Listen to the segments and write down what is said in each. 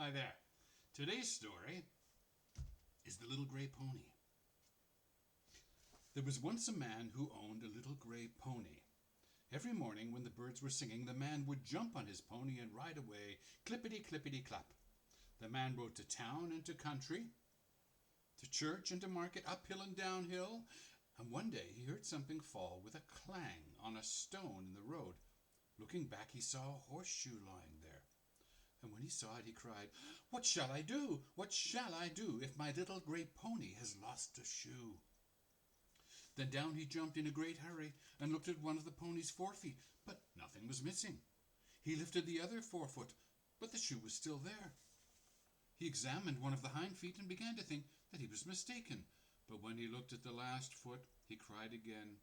Hi there. Today's story is The Little Gray Pony. There was once a man who owned a little gray pony. Every morning when the birds were singing, the man would jump on his pony and ride away, clippity clippity clap. The man rode to town and to country, to church and to market, uphill and downhill, and one day he heard something fall with a clang on a stone in the road. Looking back, he saw a horseshoe lying there. And when he saw it, he cried, "What shall I do? What shall I do if my little gray pony has lost a shoe?" Then down he jumped in a great hurry and looked at one of the pony's forefeet, but nothing was missing. He lifted the other forefoot, but the shoe was still there. He examined one of the hind feet and began to think that he was mistaken, but when he looked at the last foot, he cried again,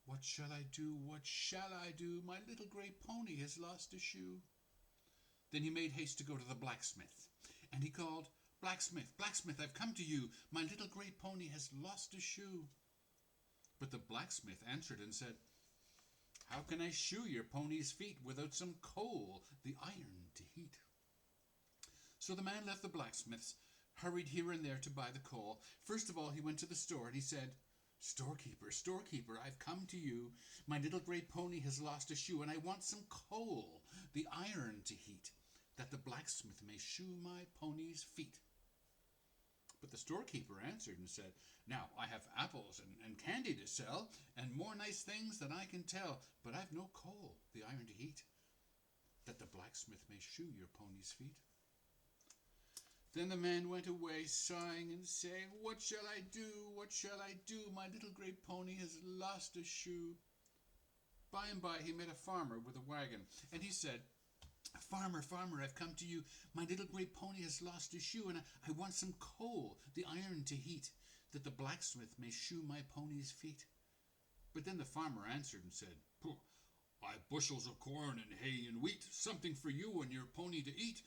"What shall I do? What shall I do? My little gray pony has lost a shoe." Then he made haste to go to the blacksmith, and he called, "Blacksmith, blacksmith, I've come to you. My little gray pony has lost a shoe." But the blacksmith answered and said, "How can I shoe your pony's feet without some coal, the iron to heat?" So the man left the blacksmith's, hurried here and there to buy the coal. First of all he went to the store, and he said, "Storekeeper, storekeeper, I've come to you. My little gray pony has lost a shoe, and I want some coal, the iron to heat, that the blacksmith may shoe my pony's feet." But the storekeeper answered and said, "Now I have apples and candy to sell, and more nice things than I can tell, but I've no coal, the iron to heat, that the blacksmith may shoe your pony's feet." Then the man went away, sighing and saying, "What shall I do? What shall I do? My little gray pony has lost a shoe." By and by he met a farmer with a wagon, and he said, "Farmer, farmer, I've come to you. My little gray pony has lost a shoe, and I want some coal, the iron to heat, that the blacksmith may shoe my pony's feet." But then the farmer answered and said, "Pooh, I've bushels of corn and hay and wheat, something for you and your pony to eat,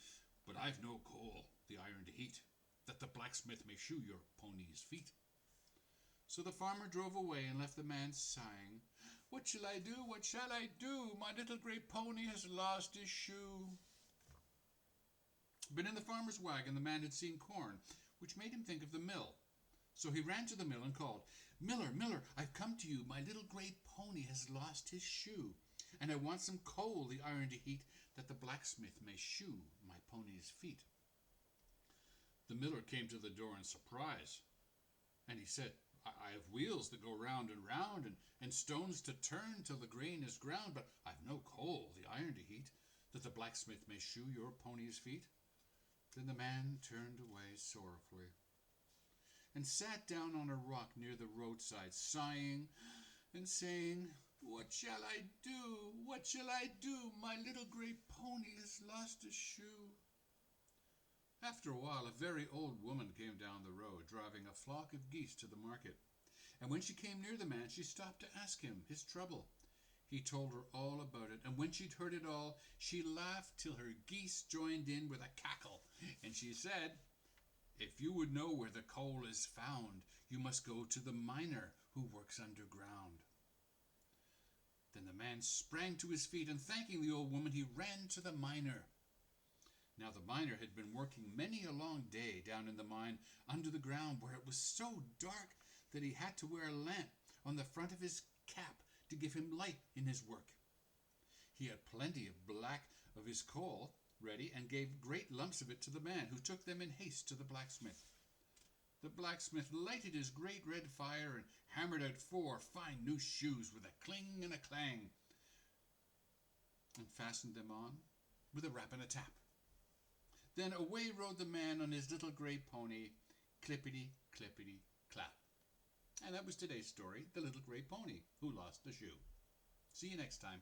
but I've no coal, the iron to heat, that the blacksmith may shoe your pony's feet." So the farmer drove away and left the man sighing, "What shall I do? What shall I do? My little gray pony has lost his shoe." But in the farmer's wagon the man had seen corn, which made him think of the mill. So he ran to the mill and called, "Miller, miller, I've come to you. My little gray pony has lost his shoe, and I want some coal, the iron to heat, that the blacksmith may shoe my pony's feet." The miller came to the door in surprise, and he said, "I have wheels that go round and round, and stones to turn till the grain is ground, but I've no coal, the iron to heat, that the blacksmith may shoe your pony's feet." Then the man turned away sorrowfully, and sat down on a rock near the roadside, sighing and saying, "What shall I do? What shall I do? My little gray pony has lost a shoe." After a while a very old woman came down the road, driving a flock of geese to the market, and when she came near the man she stopped to ask him his trouble. He told her all about it, and when she'd heard it all she laughed till her geese joined in with a cackle, and she said, "If you would know where the coal is found, you must go to the miner who works underground." Then the man sprang to his feet, and thanking the old woman he ran to the miner. Now the miner had been working many a long day down in the mine under the ground, where it was so dark that he had to wear a lamp on the front of his cap to give him light in his work. He had plenty of his coal ready, and gave great lumps of it to the man, who took them in haste to the blacksmith. The blacksmith lighted his great red fire and hammered out 4 fine new shoes with a cling and a clang, and fastened them on with a rap and a tap. Then away rode the man on his little gray pony, clippity, clippity, clap. And that was today's story, The Little Gray Pony Who Lost a Shoe. See you next time.